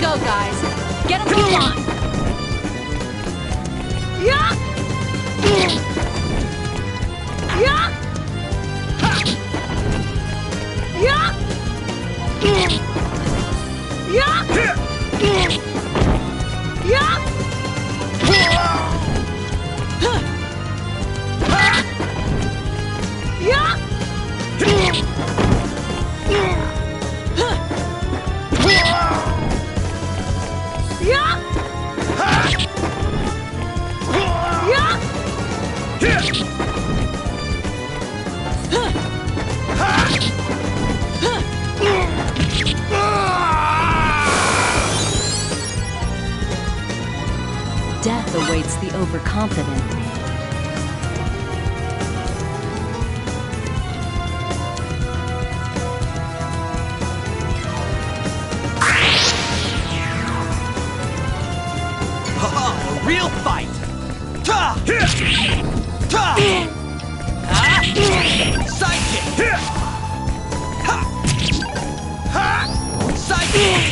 go, guys. Get him what you want. Yeah! Yeah! Yeah! Yeah! Yeah! Death awaits the overconfident. A real fight! Ta! Ta! Sidekick! Ha! Ha! Sidekick!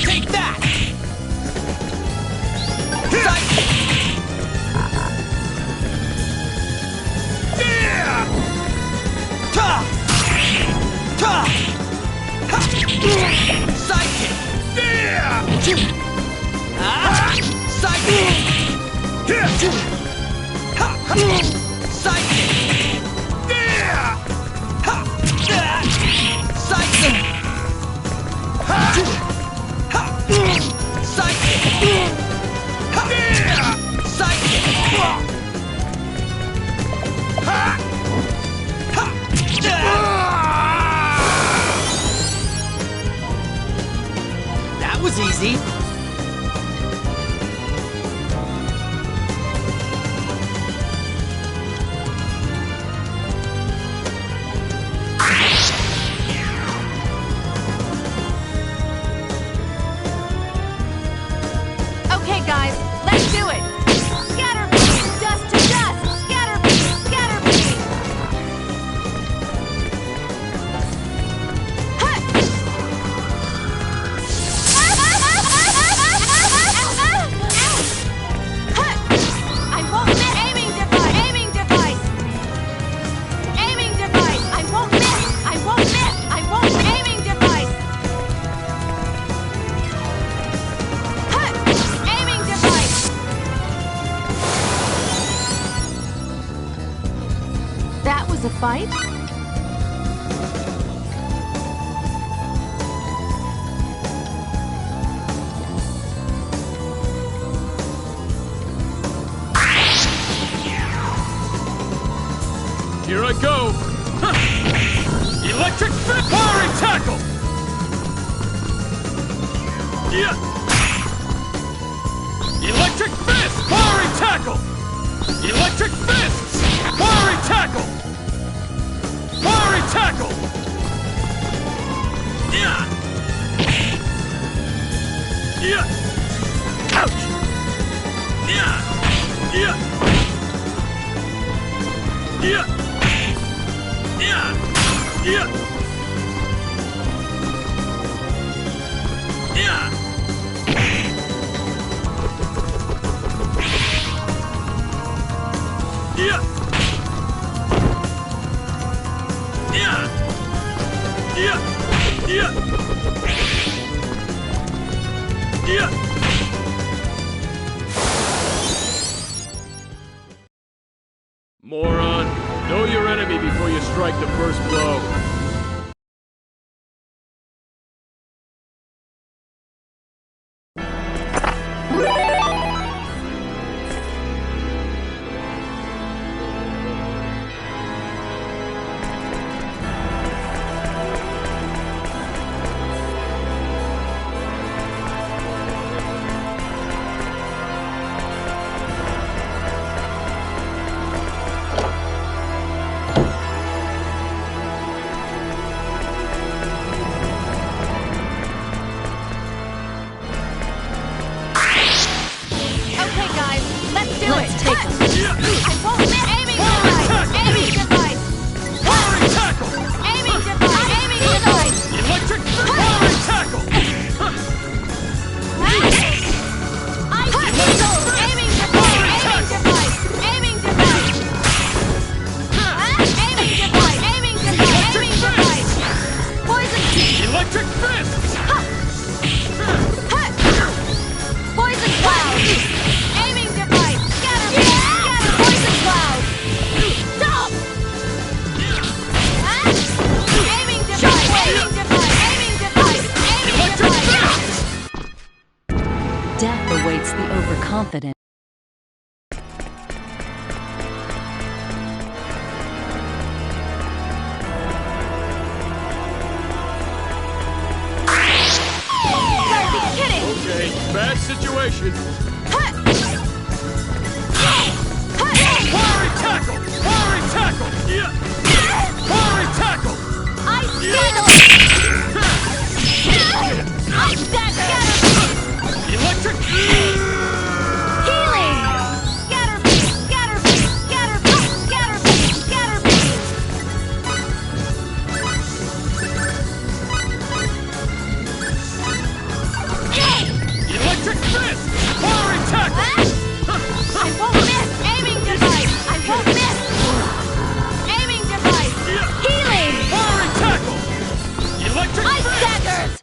Take that! That was easy. Okay, guys, let's do it. Scatter beam, dust to dust. Scatter beam, scatter beam. I won't miss. Aiming device. Aiming device. Aiming device. I won't miss. I won't miss. I won't. Aiming device. Aiming device. That was a fight? Here I go! Huh. Electric fist! Powering tackle! Yeah! Electric fist! Powering tackle! Electric fists! Powering tackle! Powering tackle! Yeah! Yeah! Ouch! Yeah! Yeah! Yeah! Yeah! Yeah! Yeah! Yeah! Yeah! Yeah! Yeah! Yeah! Moron! Know your enemy before you strike the first blow. I won't miss! Aiming device! Aiming device! Firing tackle! Aiming device! Aiming device! Electric firing tackle! Aiming device! Aiming device! Aiming device! Aiming device! Aiming device! Poison tea! Electric fist! Poison cloud! Aiming device! Scatter! Scatter! Poison cloud! Stop! Aiming device! Aiming device! Aiming device! Aiming Electric device! fist! Death awaits the overconfident. Gotta be kidding! Okay, bad situation. Firing tackle! Firing tackle! Yeah! Firing tackle! Ice Beetle! Ice Dagger! Electric! Healing! Scatter beam! Scatter beam! Scatter beam! Scatter beam! Scatter beam! Electric fist! Firing tackle! I won't miss! Aiming device! I won't miss! Aiming device! Healing! Firing tackle! Electric Ice fist! daggers!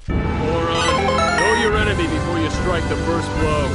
Moron, know your enemy before you strike the first blow.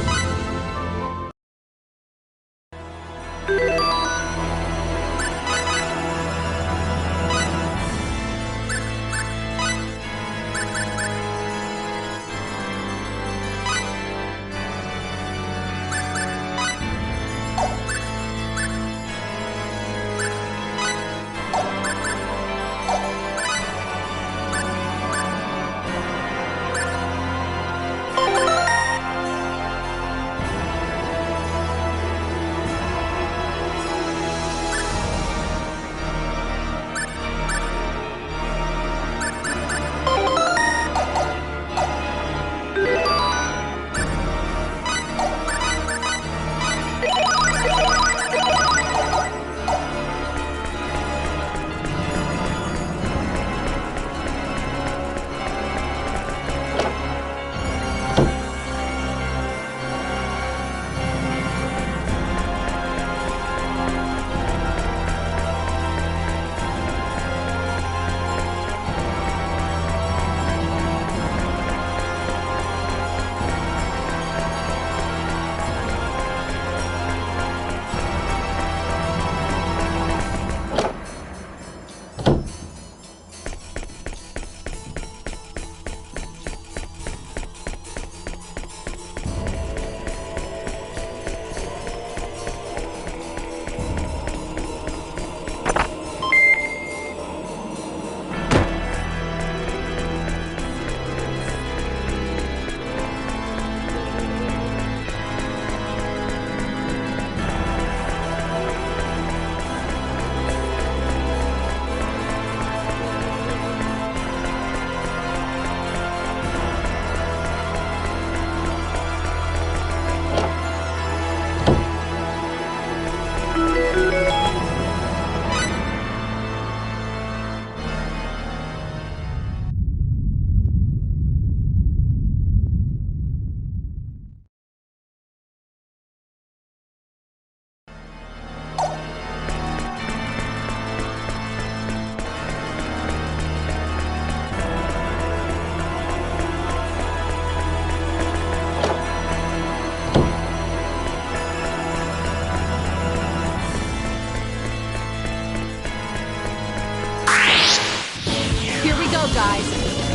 guys.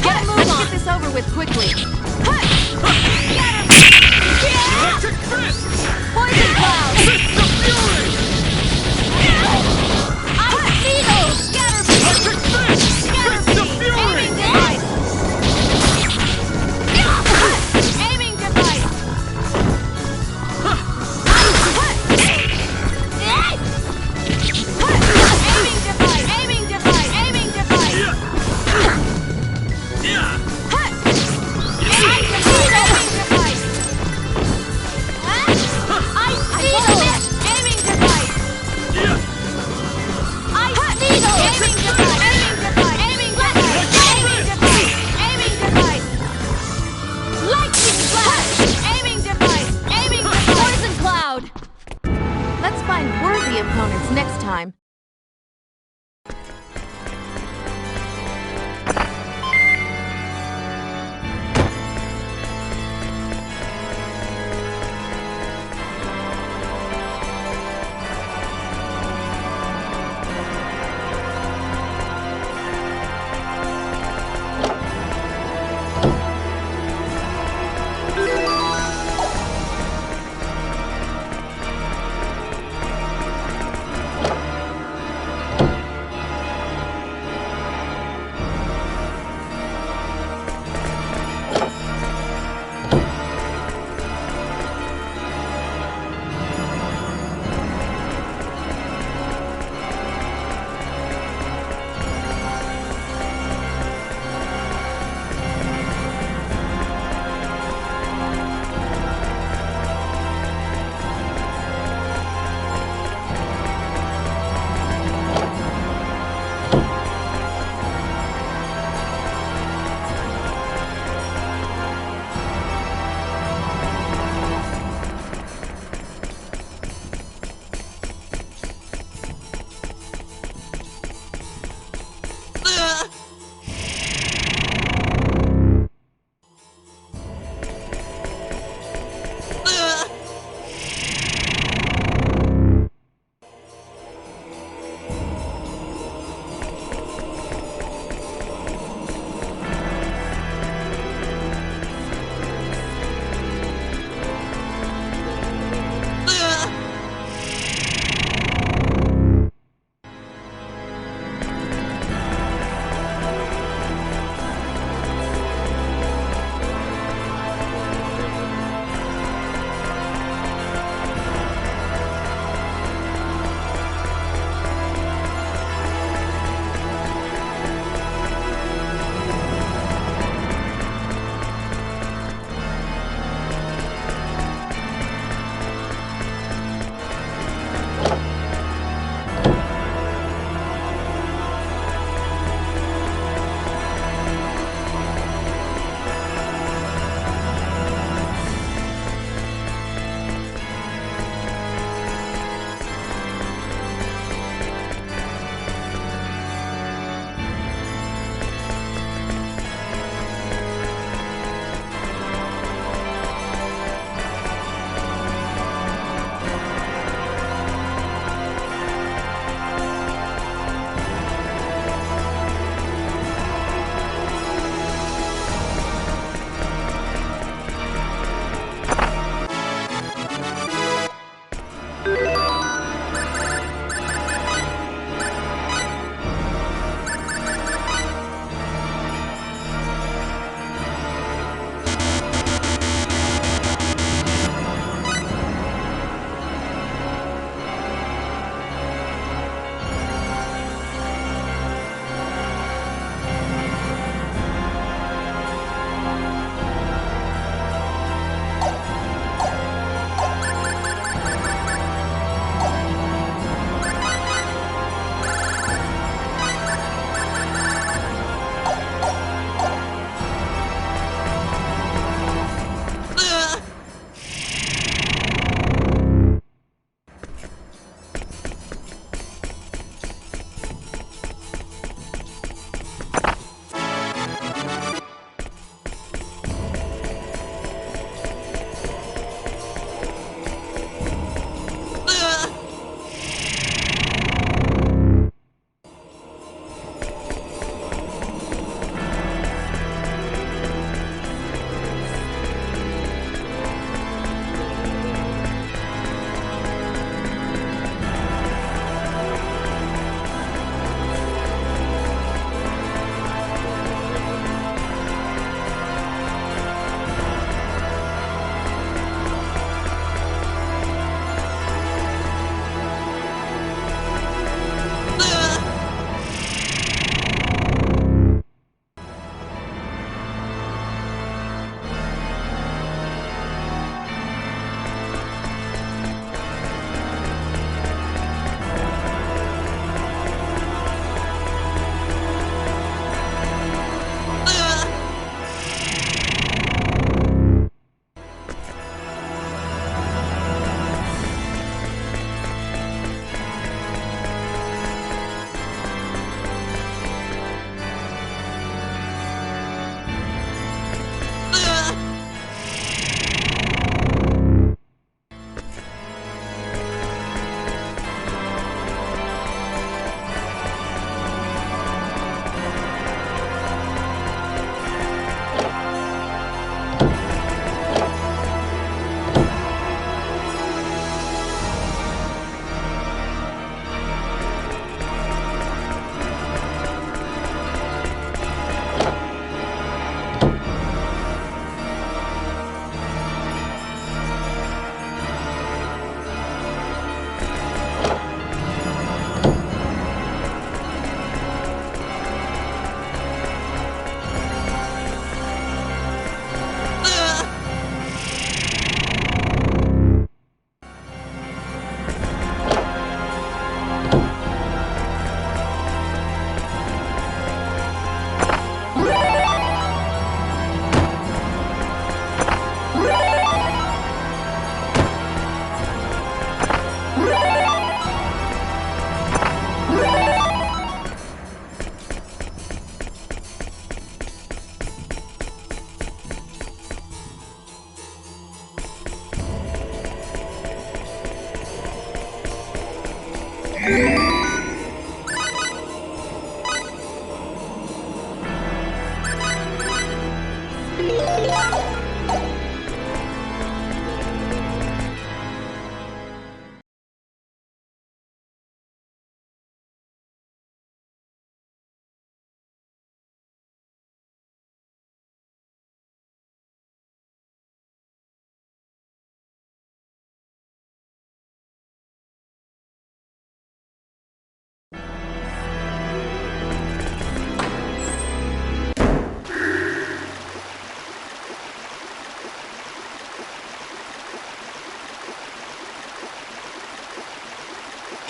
Get a move on. Let's get this over with quickly. Electric fist! Poison cloud! Fist of fury! Ice needle! Scatter beam! Electric fist! Scatter Fist of beam! fury! Aiming device! Aiming device! Aiming device! Aiming device! Aiming device! Yeah! Ice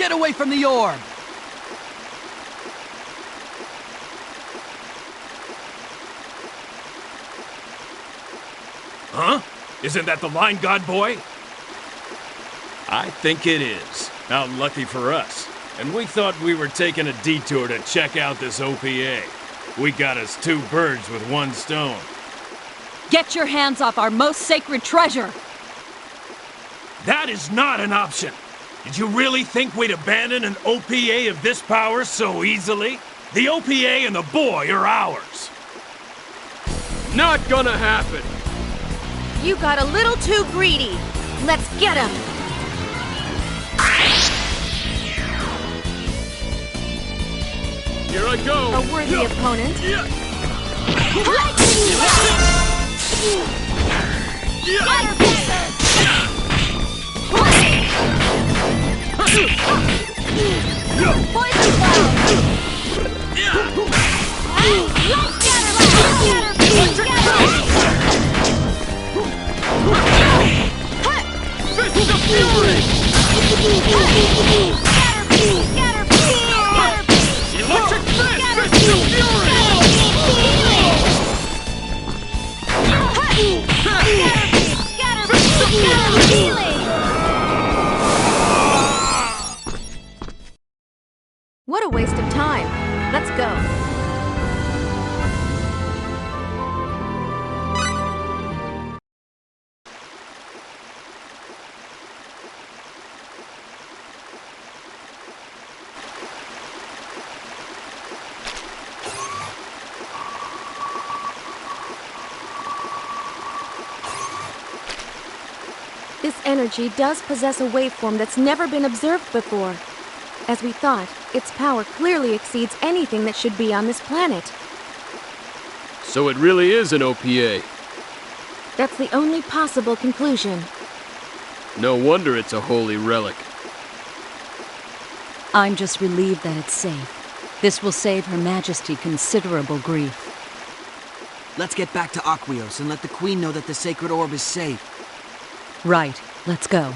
Get away from the orb! Huh? Isn't that the Line God boy? I think it is. How lucky for us. And we thought we were taking a detour to check out this OPA. We got us 2 birds with 1 stone. Get your hands off our most sacred treasure! That is not an option! Did you really think we'd abandon an OPA of this power so easily? The OPA and the boy are ours! Not gonna happen! You got a little too greedy. Let's get him. Here I go! A worthy opponent. Yeah. Poison Fist of Fury! Electric Fist! Fist of Fury! Fist of Fury! What a waste of time. Let's go. This energy does possess a waveform that's never been observed before. As we thought, its power clearly exceeds anything that should be on this planet. So it really is an OPA. That's the only possible conclusion. No wonder it's a holy relic. I'm just relieved that it's safe. This will save Her Majesty considerable grief. Let's get back to Aquios and let the Queen know that the sacred orb is safe. Right, let's go.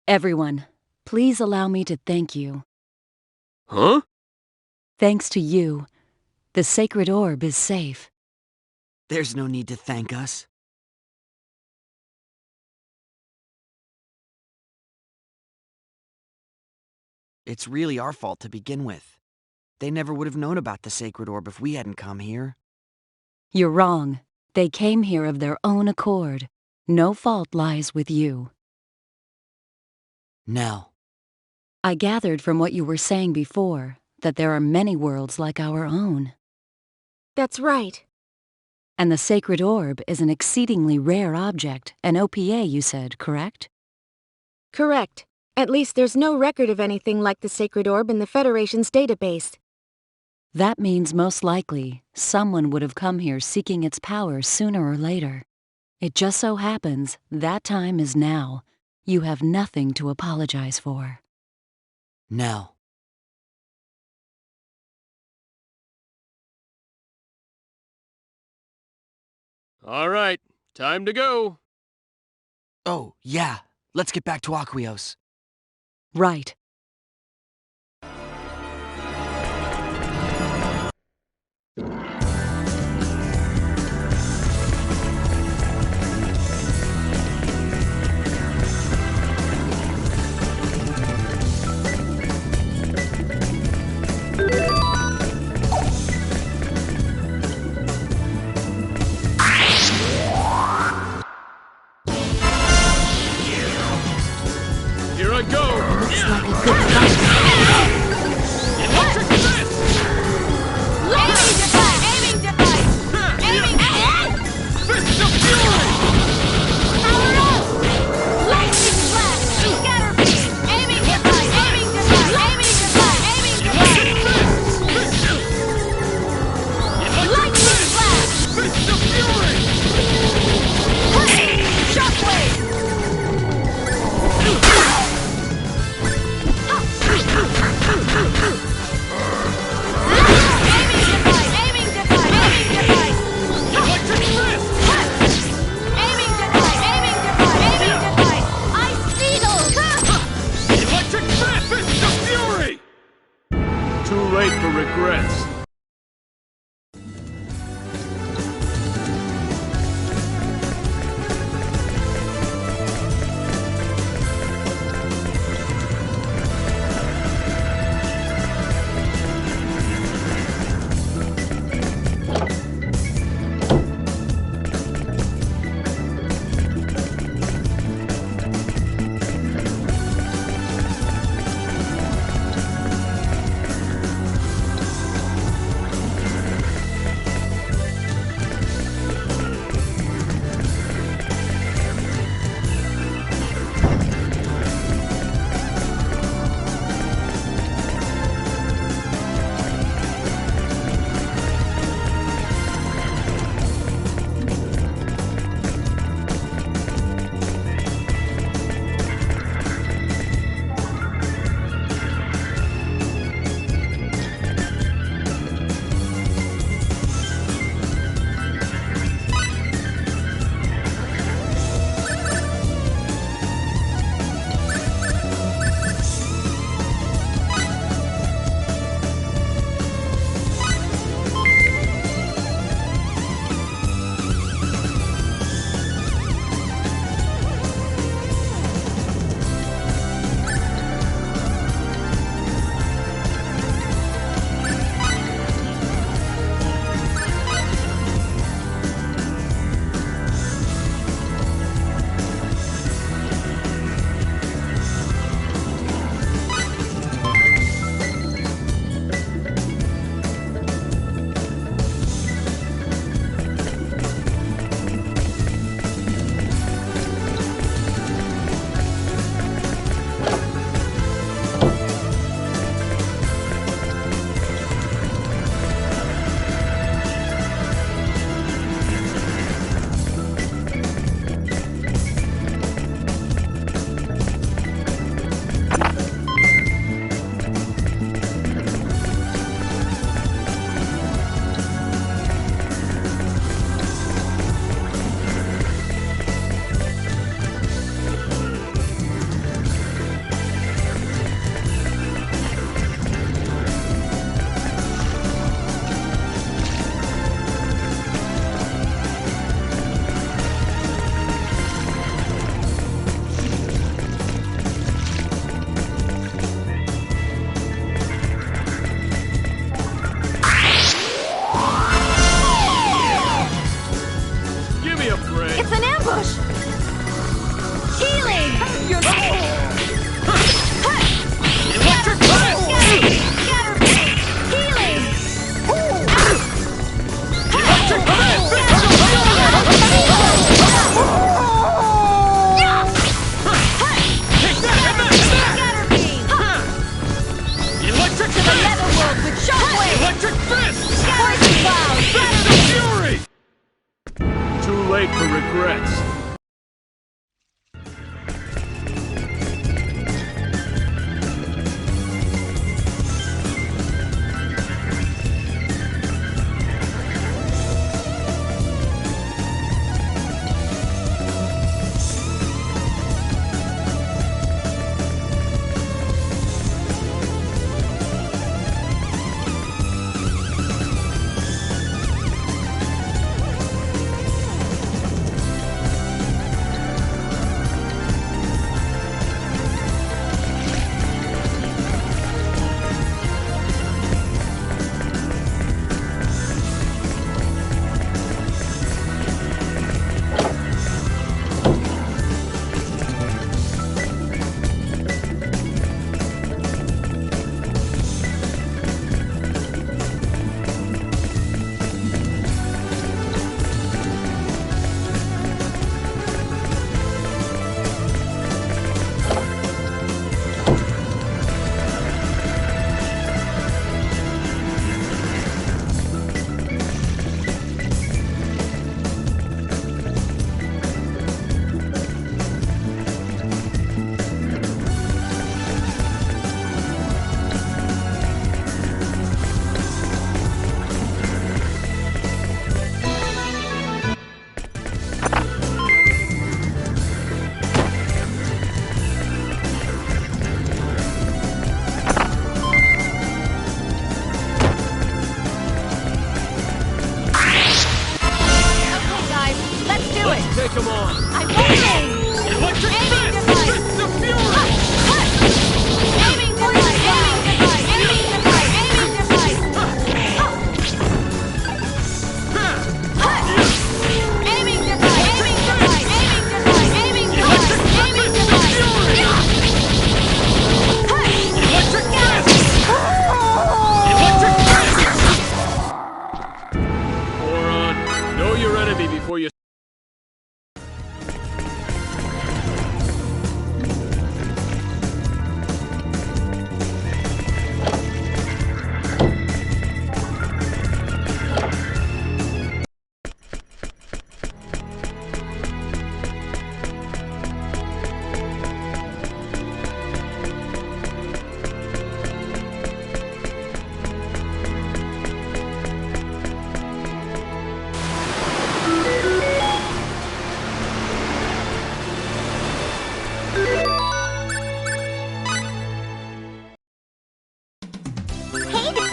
Everyone, please allow me to thank you. Huh? Thanks to you, the sacred orb is safe. There's no need to thank us. It's really our fault to begin with. They never would have known about the sacred orb if we hadn't come here. You're wrong. They came here of their own accord. No fault lies with you. Nell. I gathered from what you were saying before that there are many worlds like our own. That's right. And the sacred orb is an exceedingly rare object, an OPA, you said, correct? Correct. At least there's no record of anything like the sacred orb in the Federation's database. That means most likely someone would have come here seeking its power sooner or later. It just so happens that time is now. You have nothing to apologize for. Nell. All right, time to go. Oh, yeah. Let's get back to Aquios. Right. Here I go. Looks like a good fight. Electric fist! Aiming device! Aiming device! Aiming! Fist of fury! Power up! Lightning flash! Scatter beam! Aiming device! Aiming device! Aiming device! Aiming device! Lightning flash! Fist of fury! Shockwave! Aiming device! Aiming device! Electric fist! Aiming device! Aiming device! Aiming device! Ice needle! Electric fist! Fist of fury! Too late for regrets.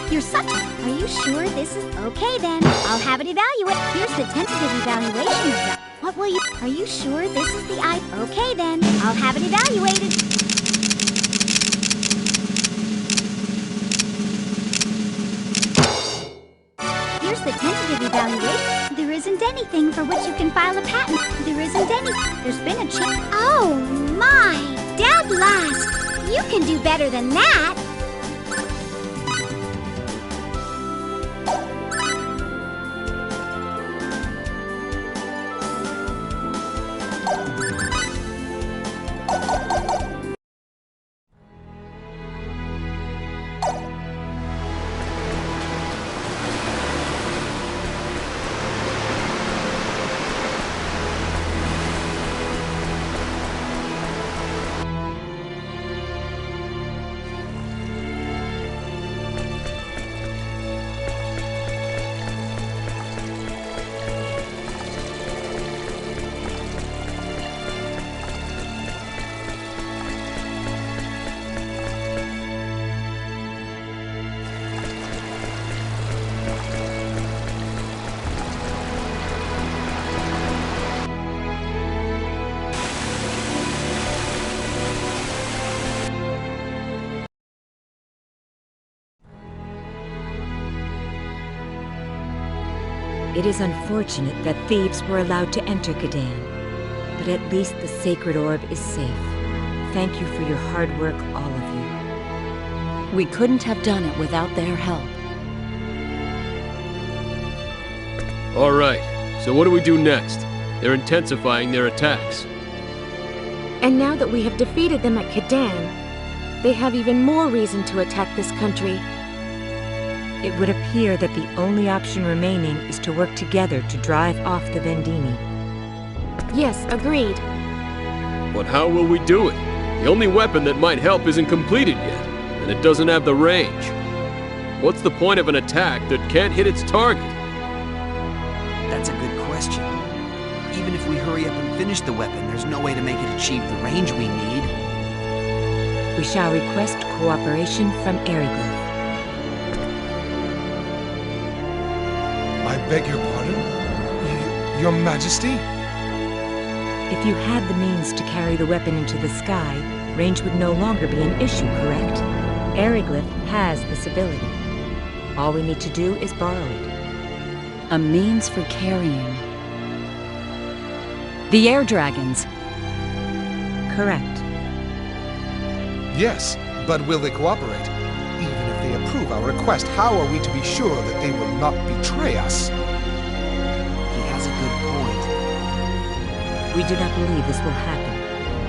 You're such a... Are you sure this is... Okay then, I'll have it evaluate. Here's the tentative evaluation of the... What will you... Are you sure this is the I... Okay then, I'll have it evaluated. Here's the tentative evaluation. There isn't anything for which you can file a patent. There isn't any... There's been a change. Oh my! Dead last! You can do better than that! It is unfortunate that thieves were allowed to enter Kadan, but at least the Sacred Orb is safe. Thank you for your hard work, all of you. We couldn't have done it without their help. All right, so what do we do next? They're intensifying their attacks. And now that we have defeated them at Kadan, they have even more reason to attack this country. It would appear that the only option remaining is to work together to drive off the Vendini. Yes, agreed. But how will we do it? The only weapon that might help isn't completed yet, and it doesn't have the range. What's the point of an attack that can't hit its target? That's a good question. Even if we hurry up and finish the weapon, there's no way to make it achieve the range we need. We shall request cooperation from Eriglyph. I beg your pardon? Your Majesty? If you had the means to carry the weapon into the sky, range would no longer be an issue, correct? Eriglyph has this ability. All we need to do is borrow it. A means for carrying. The air dragons. Correct. Yes, but will they cooperate? Even if they approve our request, how are we to be sure that they will not betray us? He has a good point. We do not believe this will happen.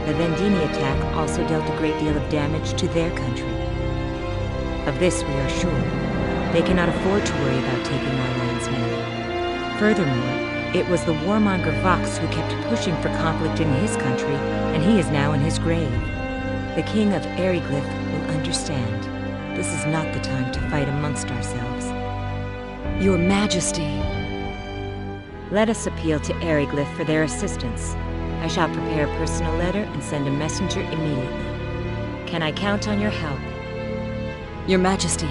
The Vendini attack also dealt a great deal of damage to their country. Of this we are sure. They cannot afford to worry about taking our landsmen. Furthermore, it was the warmonger Vox who kept pushing for conflict in his country, and he is now in his grave. The King of Eriglyph will understand. This is not the time to fight amongst ourselves. Your Majesty. Let us appeal to Eriglyph for their assistance. I shall prepare a personal letter and send a messenger immediately. Can I count on your help? Your Majesty.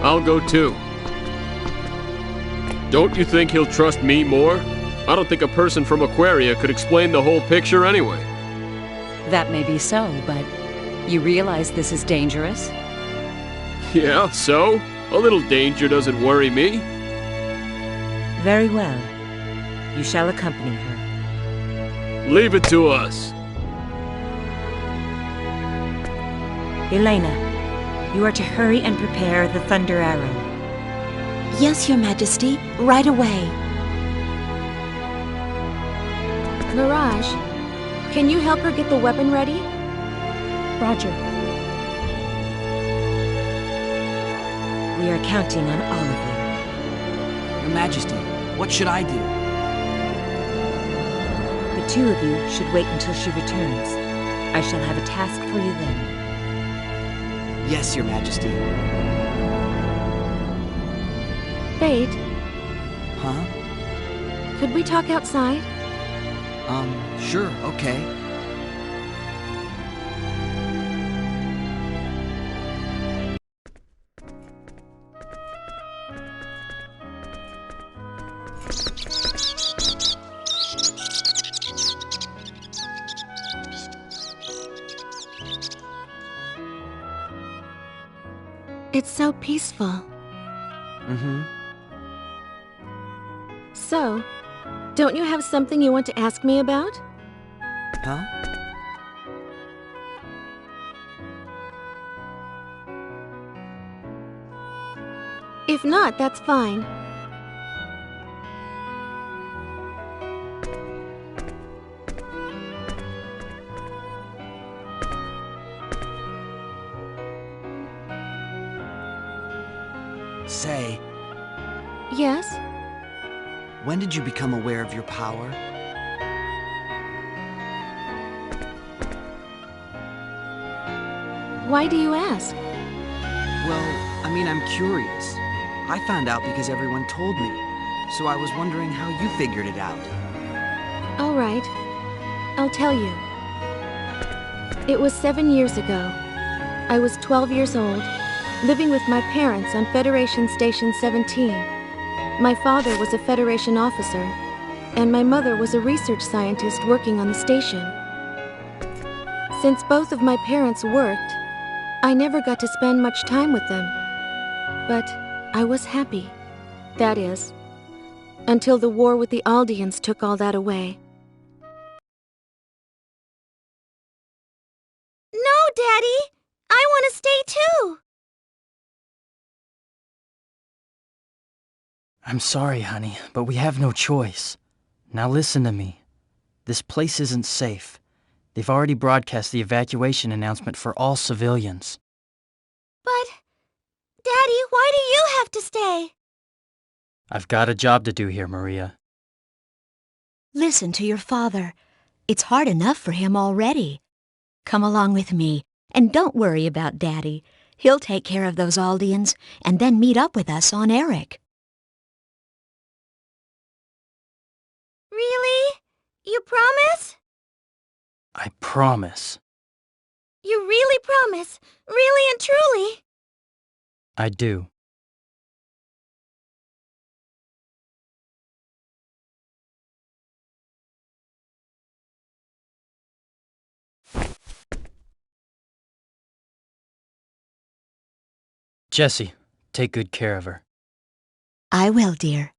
I'll go too. Don't you think he'll trust me more? I don't think a person from Aquaria could explain the whole picture anyway. That may be so, but you realize this is dangerous? Yeah, so? A little danger doesn't worry me. Very well. You shall accompany her. Leave it to us. Elena, you are to hurry and prepare the Thunder Arrow. Yes, Your Majesty. Right away. Mirage, can you help her get the weapon ready? Roger. We are counting on all of you. Your Majesty, what should I do? The two of you should wait until she returns. I shall have a task for you then. Yes, Your Majesty. Fate, Huh? could we talk outside? Sure, okay. It's so peaceful. Mm-hmm. So, don't you have something you want to ask me about? Huh? If not, that's fine. Say, Yes? when did you become aware of your power? Why do you ask? Well, I mean, I'm curious. I found out because everyone told me, so I was wondering how you figured it out. All right. I'll tell you. It was 7 years ago. I was 12 years old, living with my parents on Federation Station 17. My father was a Federation officer, and my mother was a research scientist working on the station. Since both of my parents worked, I never got to spend much time with them. But I was happy. That is, until the war with the Aldeans took all that away. No, Daddy! I want to stay too! I'm sorry, honey, but we have no choice. Now listen to me. This place isn't safe. They've already broadcast the evacuation announcement for all civilians. But, Daddy, why do you have to stay? I've got a job to do here, Maria. Listen to your father. It's hard enough for him already. Come along with me, and don't worry about Daddy. He'll take care of those Aldeans, and then meet up with us on Eric. Really? You promise? I promise. You really promise? Really and truly? I do. Jessie, take good care of her. I will, dear.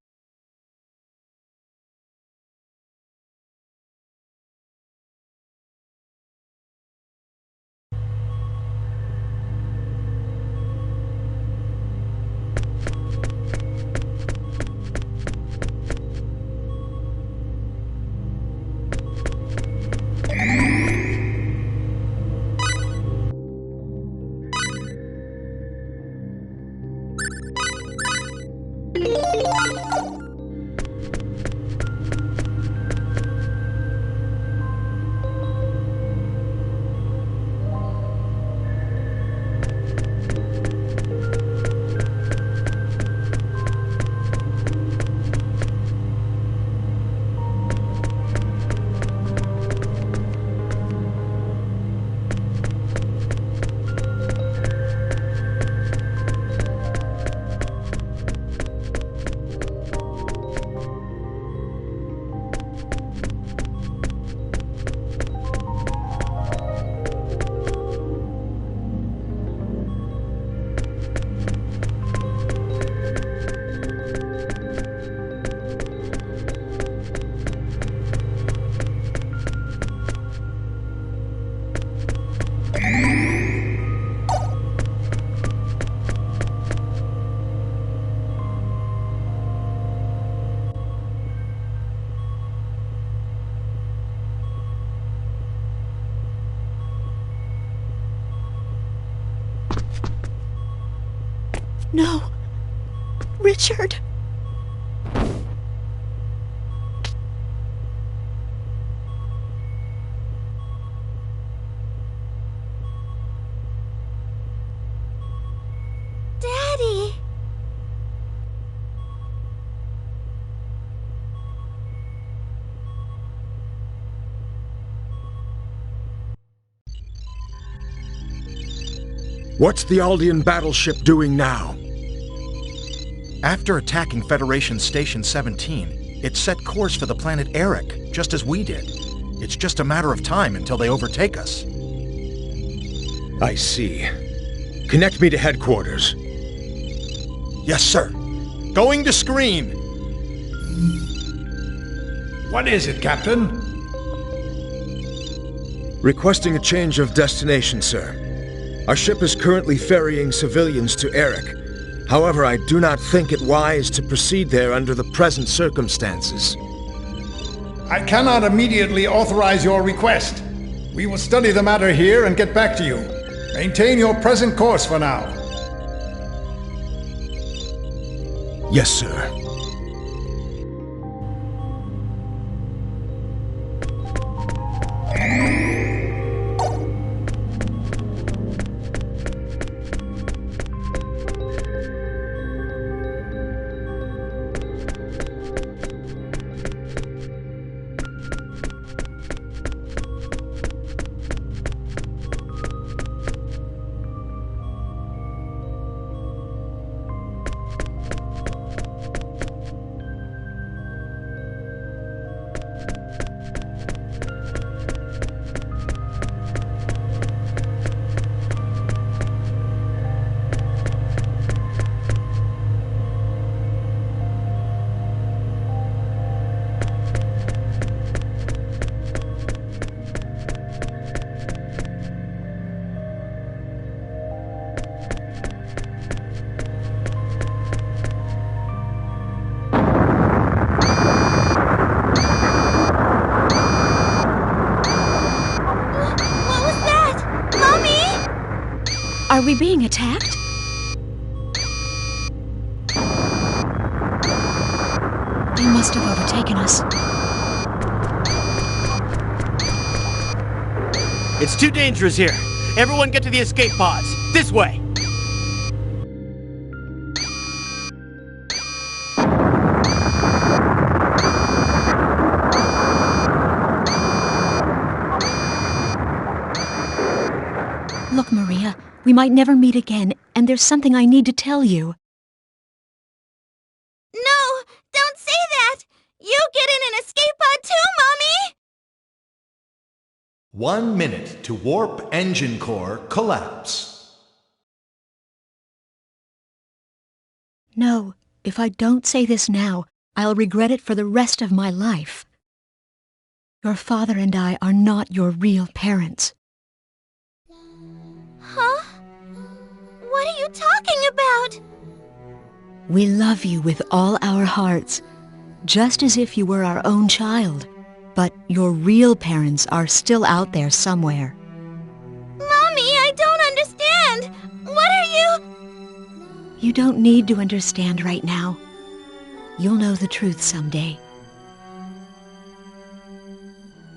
No! Richard! Daddy! What's the Aldean battleship doing now? After attacking Federation Station 17, it set course for the planet Eric, just as we did. It's just a matter of time until they overtake us. I see. Connect me to headquarters. Yes, sir. Going to screen. What is it, Captain? Requesting a change of destination, sir. Our ship is currently ferrying civilians to Eric. However, I do not think it wise to proceed there under the present circumstances. I cannot immediately authorize your request. We will study the matter here and get back to you. Maintain your present course for now. Yes, sir. Are we being attacked? They must have overtaken us. It's too dangerous here. Everyone get to the escape pods. This way! Look, Maria, we might never meet again, and there's something I need to tell you. No! Don't say that! You get in an escape pod too, Mommy! 1 minute to warp engine core collapse. No, if I don't say this now, I'll regret it for the rest of my life. Your father and I are not your real parents. Huh? What are you talking about? We love you with all our hearts, just as if you were our own child. But your real parents are still out there somewhere. Mommy, I don't understand! What are you... You don't need to understand right now. You'll know the truth someday.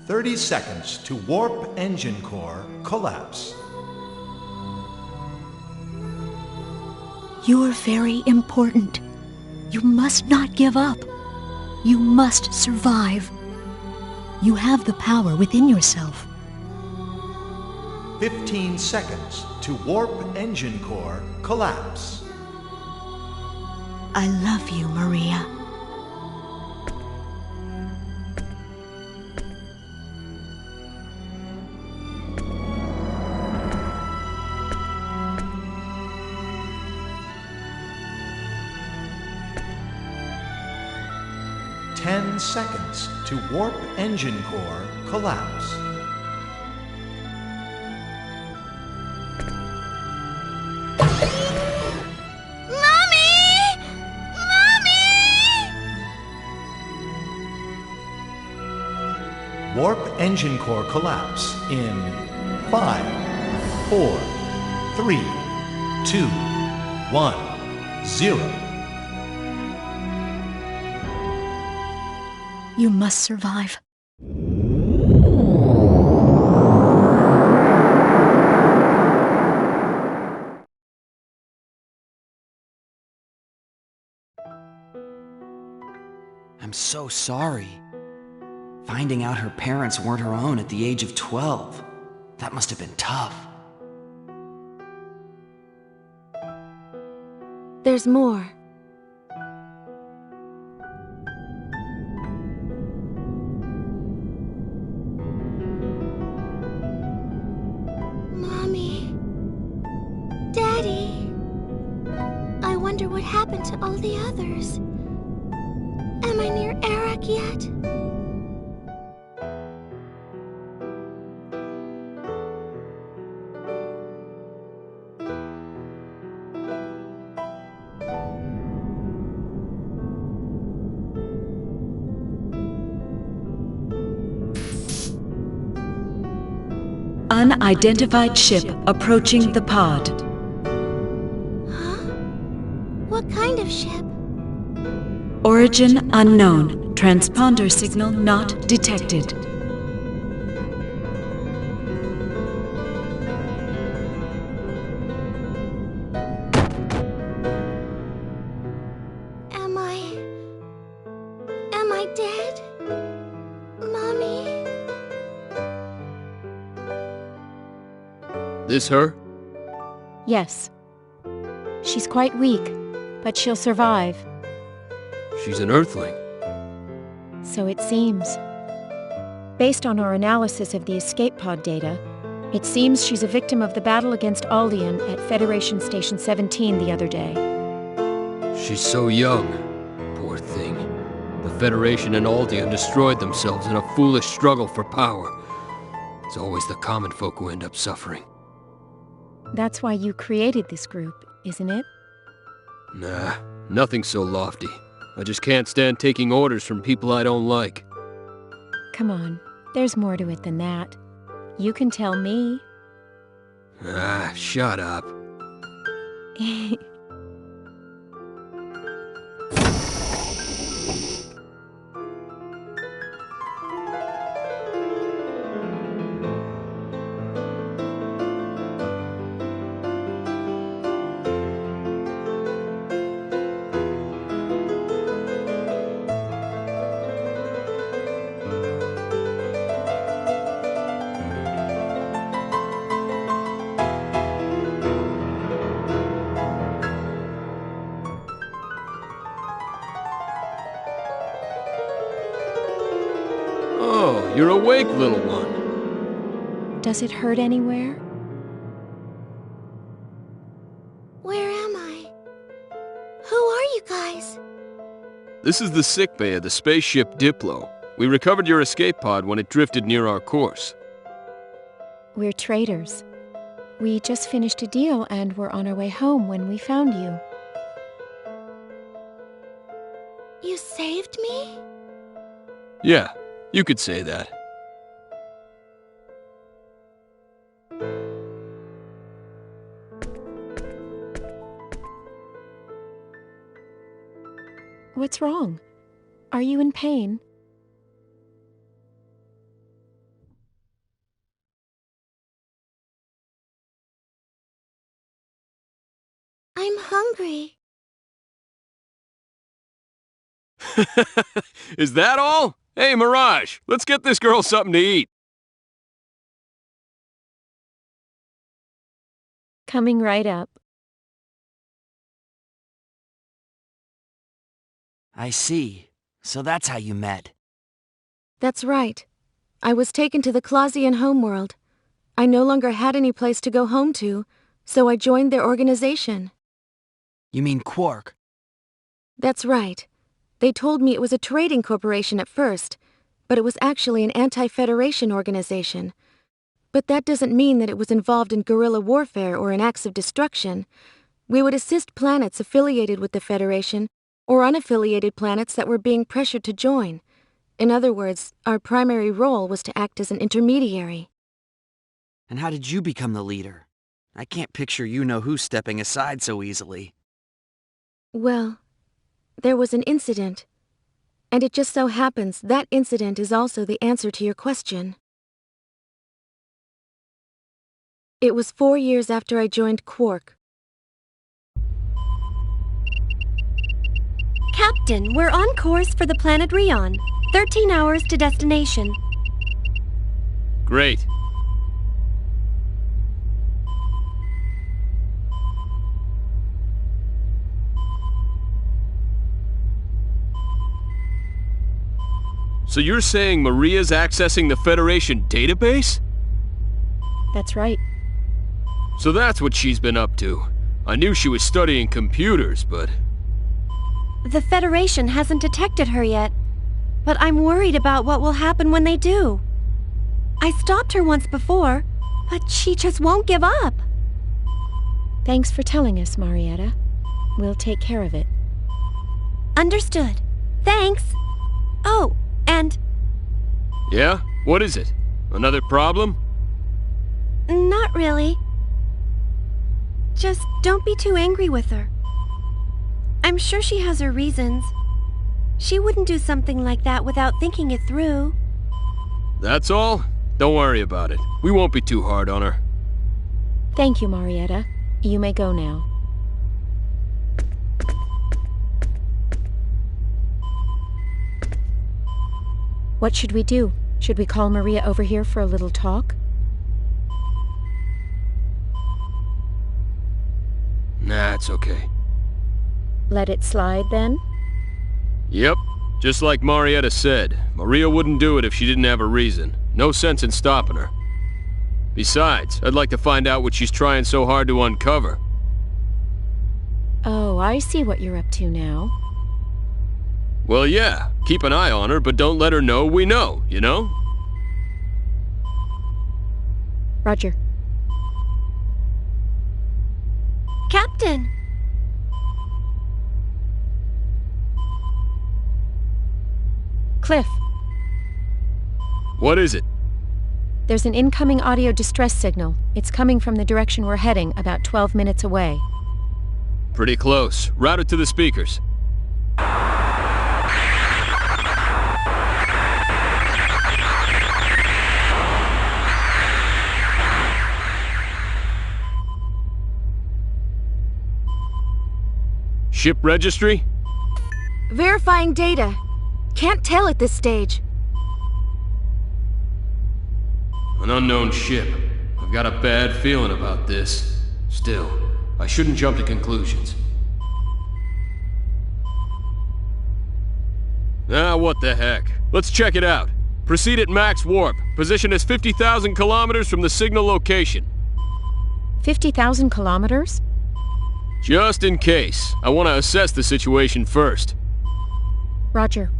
30 seconds to warp engine core collapse. You're very important. You must not give up. You must survive. You have the power within yourself. 15 seconds to warp engine core collapse. I love you, Maria. Ten seconds to warp engine core collapse. Mommy! Mommy! Warp engine core collapse in 5, 4, 3, 2, 1, 0. You must survive. I'm so sorry. Finding out her parents weren't her own at the age of 12. That must have been tough. There's more. Mommy. Daddy. I wonder what happened happened to all the others? Am I near Eric yet? Unidentified ship approaching the pod. Huh? What kind of ship? Origin unknown. Transponder signal not detected. Am I dead? Mommy? This her? Yes. She's quite weak, but she'll survive. She's an Earthling. So it seems. Based on our analysis of the escape pod data, it seems she's a victim of the battle against Aldean at Federation Station 17 the other day. She's so young. Poor thing. The Federation and Aldean destroyed themselves in a foolish struggle for power. It's always the common folk who end up suffering. That's why you created this group, isn't it? Nah, nothing so lofty. I just can't stand taking orders from people I don't like. Come on, there's more to it than that. You can tell me. Ah, shut up. Oh, you're awake, little one. Does it hurt anywhere? Where am I? Who are you guys? This is the sickbay of the spaceship Diplo. We recovered your escape pod when it drifted near our course. We're traders. We just finished a deal and were on our way home when we found you. You saved me? Yeah, you could say that. What's wrong? Are you in pain? I'm hungry. Is that all? Hey, Mirage, let's get this girl something to eat. Coming right up. I see. So that's how you met. That's right. I was taken to the Clausian homeworld. I no longer had any place to go home to, so I joined their organization. You mean Quark? That's right. They told me it was a trading corporation at first, but it was actually an anti-Federation organization. But that doesn't mean that it was involved in guerrilla warfare or in acts of destruction. We would assist planets affiliated with the Federation or unaffiliated planets that were being pressured to join. In other words, our primary role was to act as an intermediary. And how did you become the leader? I can't picture you-know-who stepping aside so easily. Well, there was an incident, and it just so happens that incident is also the answer to your question. It was 4 years after I joined Quark. Captain, we're on course for the planet Rion. 13 hours to destination. Great. So you're saying Maria's accessing the Federation database? That's right. So that's what she's been up to. I knew she was studying computers, but The Federation hasn't detected her yet, but I'm worried about what will happen when they do. I stopped her once before, but she just won't give up. Thanks for telling us, Marietta. We'll take care of it. Understood. Thanks. Oh, and... Yeah? What is it? Another problem? Not really. Just don't be too angry with her. I'm sure she has her reasons. She wouldn't do something like that without thinking it through. That's all? Don't worry about it. We won't be too hard on her. Thank you, Marietta. You may go now. What should we do? Should we call Maria over here for a little talk? Nah, it's okay. Let it slide, then? Yep. Just like Marietta said, Maria wouldn't do it if she didn't have a reason. No sense in stopping her. Besides, I'd like to find out what she's trying so hard to uncover. Oh, I see what you're up to now. Well, yeah. Keep an eye on her, but don't let her know we know, you know? Roger. Captain! Cliff, What is it? there's an incoming audio distress signal. It's coming from the direction we're heading, about 12 minutes away. Pretty close. Route it to the speakers. Ship registry? Verifying data. Can't tell at this stage. An unknown ship. I've got a bad feeling about this. Still, I shouldn't jump to conclusions. Ah, what the heck. Let's check it out. Proceed at max warp. Position is 50,000 kilometers from the signal location. 50,000 kilometers? Just in case. I want to assess the situation first. Roger.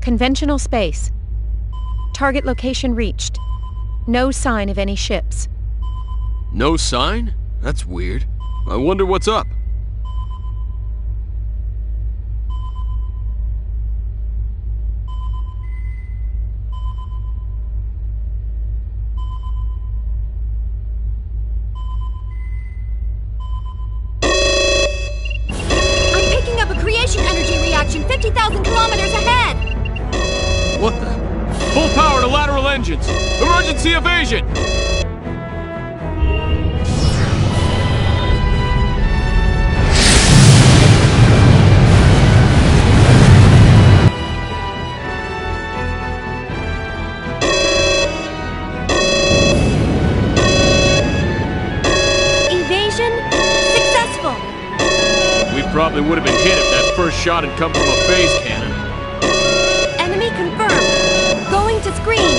Conventional space. Target location reached. No sign of any ships. No sign? That's weird. I wonder what's up. I'm picking up a creation energy reaction 50,000 kilometers ahead! What the? Full power to lateral engines! Emergency evasion! Evasion successful! We probably would have been hit if that first shot had come from a phase cannon. Enemy confirmed. Going to screen.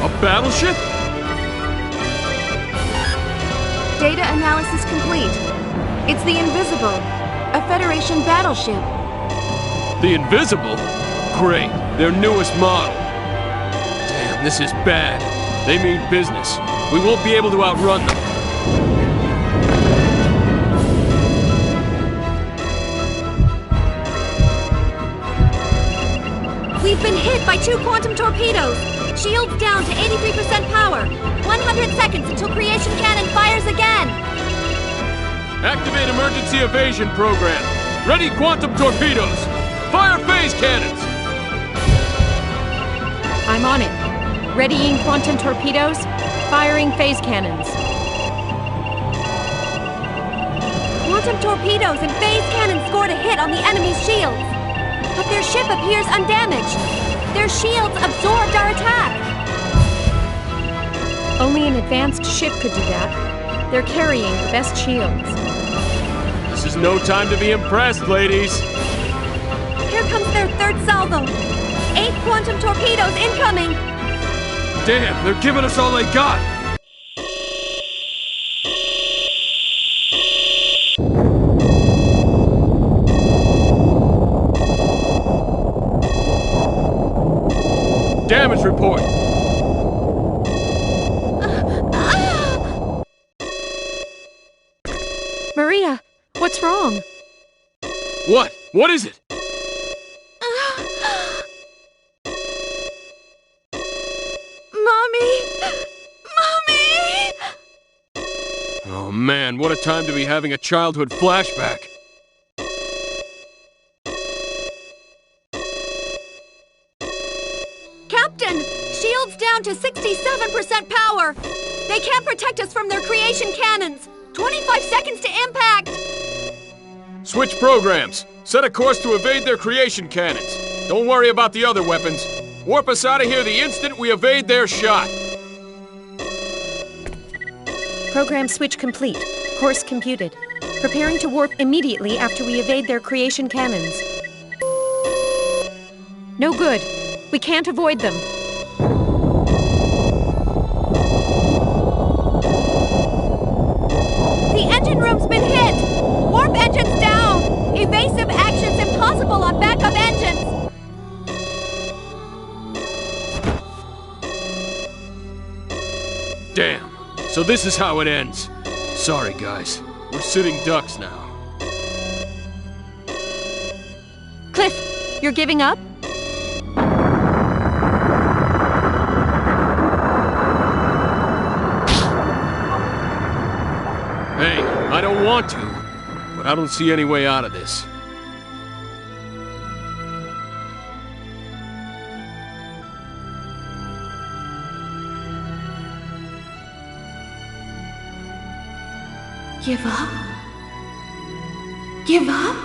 A battleship? Data analysis complete. It's the Invisible, a Federation battleship. The Invisible? Great, their newest model. Damn, this is bad. They mean business. We won't be able to outrun them. We've been hit by 2 quantum torpedoes. Shields down to 83% power. 100 seconds until creation cannon fires again. Activate emergency evasion program. Ready quantum torpedoes. Fire phase cannons. I'm on it. Readying quantum torpedoes, firing phase cannons. Quantum torpedoes and phase cannons scored a hit on the enemy's shields. But their ship appears undamaged. Their shields absorbed our attack. Only an advanced ship could do that. They're carrying the best shields. This is no time to be impressed, ladies. Here comes their third salvo. 8 quantum torpedoes incoming. Damn, they're giving us all they got. Damage report. Maria, what's wrong? What? What is it? Oh man, what a time to be having a childhood flashback. Captain! Shields down to 67% power! They can't protect us from their creation cannons! 25 seconds to impact! Switch programs. Set a course to evade their creation cannons. Don't worry about the other weapons. Warp us out of here the instant we evade their shot. Program switch complete. Course computed. Preparing to warp immediately after we evade their creation cannons. No good. We can't avoid them. The engine room's been hit! Warp engines down! Evasive actions impossible on backup engines! Damn. So this is how it ends. Sorry, guys. We're sitting ducks now. Cliff, you're giving up? Hey, I don't want to, but I don't see any way out of this. Give up? Give up?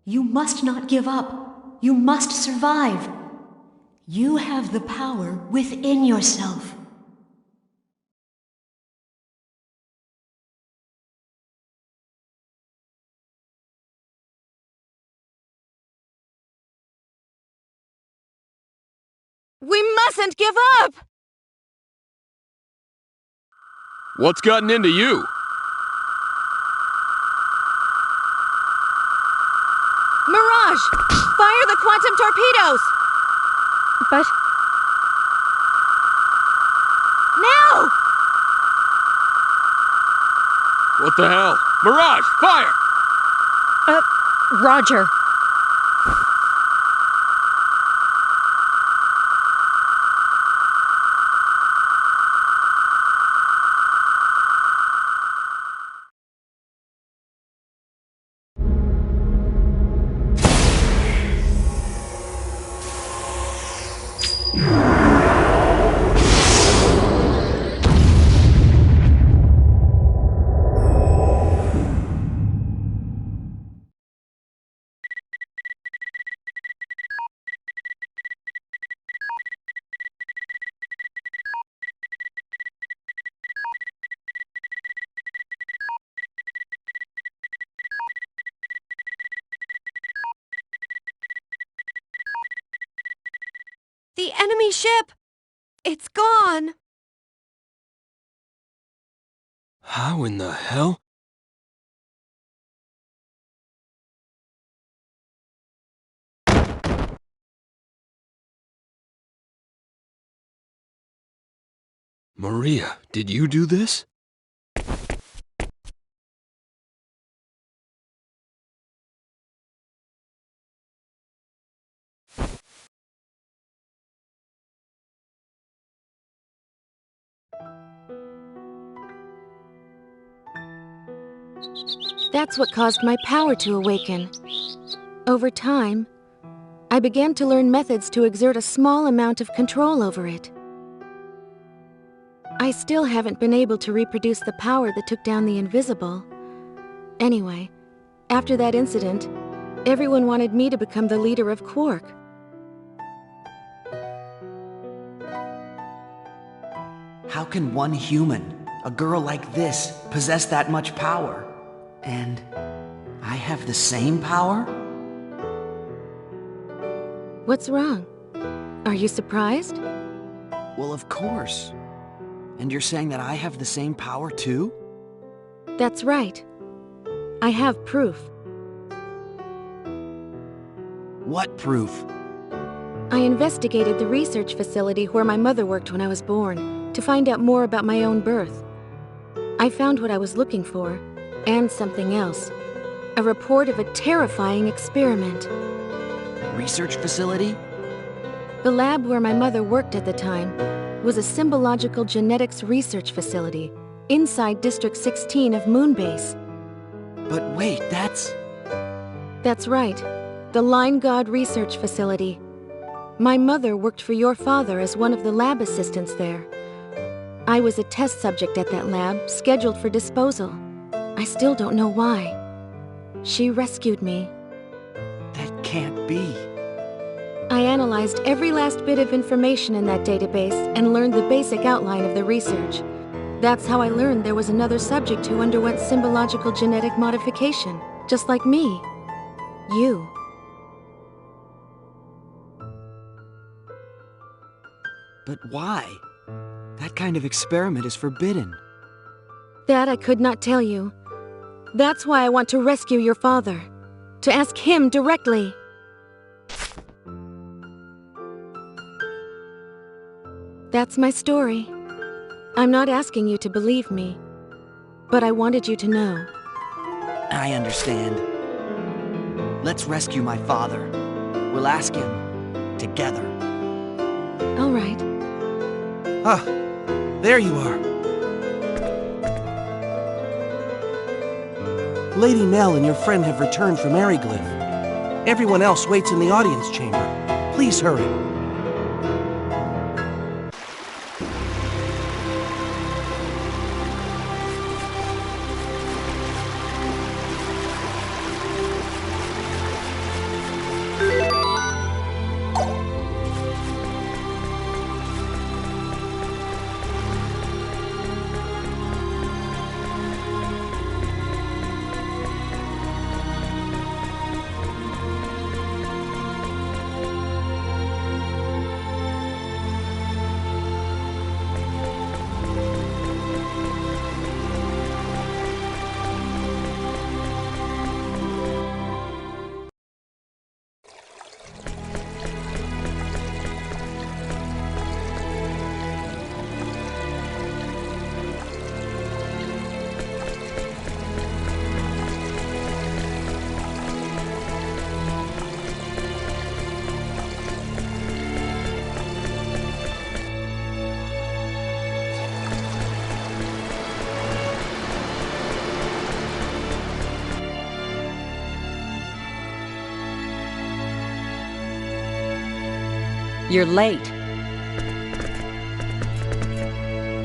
You must not give up. You must survive. You have the power within yourself. We mustn't give up! What's gotten into you? Mirage! Fire the quantum torpedoes! But... Now! What the hell? Mirage, fire! Roger. The enemy ship! It's gone! How in the hell? Maria, did you do this? That's what caused my power to awaken. Over time, I began to learn methods to exert a small amount of control over it. I still haven't been able to reproduce the power that took down the Invisible. Anyway, after that incident, everyone wanted me to become the leader of Quark. How can one human, a girl like this, possess that much power? And I have the same power? What's wrong? Are you surprised? Well, of course. And you're saying that I have the same power too? That's right. I have proof. What proof? I investigated the research facility where my mother worked when I was born to find out more about my own birth. I found what I was looking for, and something else. A report of a terrifying experiment. Research facility? The lab where my mother worked at the time was a symbological genetics research facility inside District 16 of Moonbase. But wait, that's... That's right. The Line God Research Facility. My mother worked for your father as one of the lab assistants there. I was a test subject at that lab, scheduled for disposal. I still don't know why. She rescued me. That can't be. I analyzed every last bit of information in that database and learned the basic outline of the research. That's how I learned there was another subject who underwent symbological genetic modification, just like me. You. But why? That kind of experiment is forbidden. That I could not tell you. That's why I want to rescue your father. To ask him directly. That's my story. I'm not asking you to believe me, but I wanted you to know. I understand. Let's rescue my father. We'll ask him together. All right. Ah, there you are. Lady Nell and your friend have returned from Ariglyph. Everyone else waits in the audience chamber. Please hurry. You're late.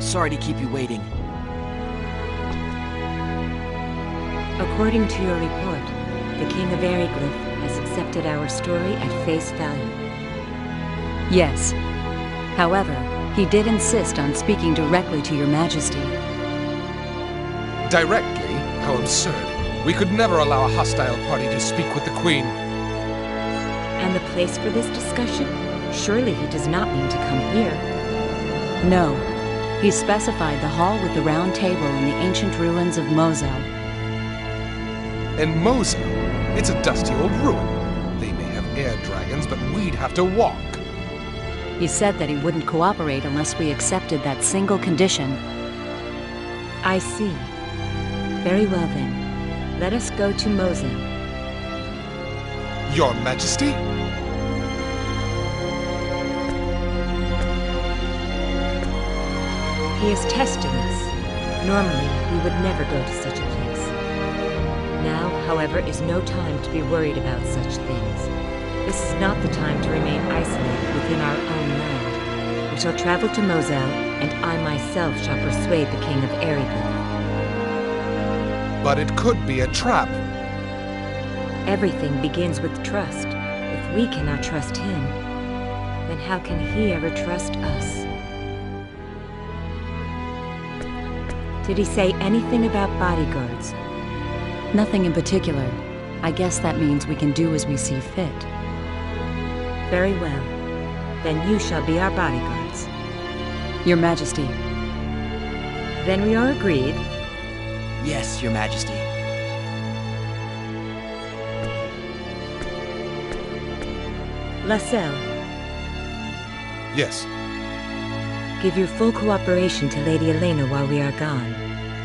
Sorry to keep you waiting. According to your report, the King of Ariglyph has accepted our story at face value. Yes. However, he did insist on speaking directly to your majesty. Directly? How absurd. We could never allow a hostile party to speak with the Queen. And the place for this discussion? Surely he does not mean to come here. No. He specified the hall with the round table in the ancient ruins of Mozel. And Mozel? It's a dusty old ruin. They may have air dragons, but we'd have to walk. He said that he wouldn't cooperate unless we accepted that single condition. I see. Very well then. Let us go to Mozel. Your Majesty? He is testing us. Normally, we would never go to such a place. Now, however, is no time to be worried about such things. This is not the time to remain isolated within our own land. We shall travel to Mozel, and I myself shall persuade the King of Ariglyph. But it could be a trap. Everything begins with trust. If we cannot trust him, then how can he ever trust us? Did he say anything about bodyguards? Nothing in particular. I guess that means we can do as we see fit. Very well. Then you shall be our bodyguards. Your Majesty. Then we are agreed. Yes, Your Majesty. Lascelles, Yes. give your full cooperation to Lady Elena while we are gone.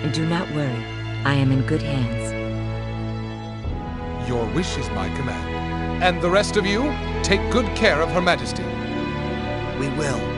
And do not worry, I am in good hands. Your wish is my command. And the rest of you, take good care of Her Majesty. We will.